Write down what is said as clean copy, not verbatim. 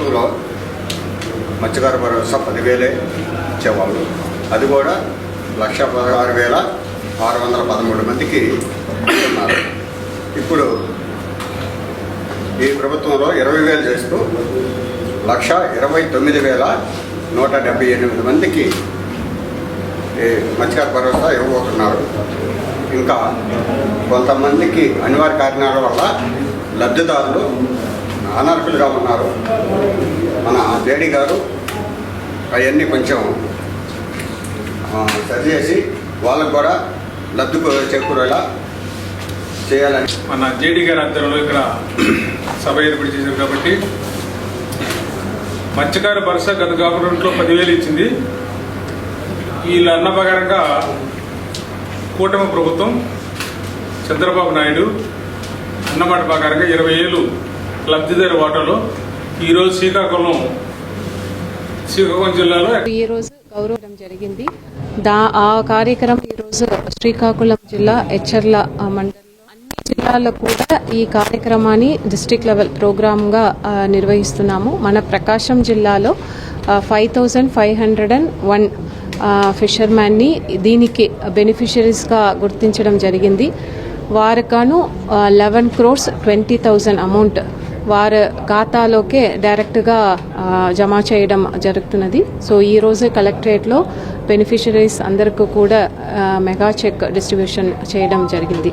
ప్రభుత్వంలో మత్స్యకార భరోసా 10,000 ఇచ్చేవాళ్ళు. అది కూడా 1,16,613 మందికి ఇస్తున్నారు. ఇప్పుడు ఈ ప్రభుత్వంలో 20,000 చేస్తూ 1,29,178 మందికి మత్స్యకార భరోసా ఇవ్వబోతున్నారు. ఇంకా కొంతమందికి అనివార్య కారణాల వల్ల లబ్ధిదారులు అనర్హులుగా ఉన్నారు. మన జేడీ గారు అవన్నీ కొంచెం సరిచేసి వాళ్ళకు కూడా లబ్ధి చేకూరేలా చేయాలని మన జేడీ గారి ఆధ్వర్యంలో ఇక్కడ సభ ఏర్పాటు చేశారు. కాబట్టి మత్స్యకార భరోసా గత గవర్నమెంట్లో 10,000 ఇచ్చింది. వీళ్ళ అన్న ప్రకారంగా కూటమి ప్రభుత్వం చంద్రబాబు నాయుడు అన్నమాట ప్రకారంగా 20,000 లబ్ధిదారు వాటాలో ఈరోజు శ్రీకాకుళం జిల్లాలో ఈరోజు గౌరవం జరిగింది. ఆ కార్యక్రమం ఈరోజు శ్రీకాకుళం జిల్లా హెచ్చర్ల మండలంలో అన్ని జిల్లాల్లో కూడా ఈ కార్యక్రమాన్ని డిస్ట్రిక్ట్ లెవెల్ ప్రోగ్రామ్గా నిర్వహిస్తున్నాము. మన ప్రకాశం జిల్లాలో 5,501 ఫిషర్మ్యాన్ని దీనికి బెనిఫిషరీస్గా గుర్తించడం జరిగింది. వారికాను 11,20,00,000 అమౌంట్ వారి ఖాతాలోకే డైరెక్ట్గా జమ చేయడం జరుగుతున్నది. సో ఈరోజు కలెక్టరేట్లో బెనిఫిషరీస్ అందరికీ కూడా మెగా చెక్ డిస్ట్రిబ్యూషన్ చేయడం జరిగింది.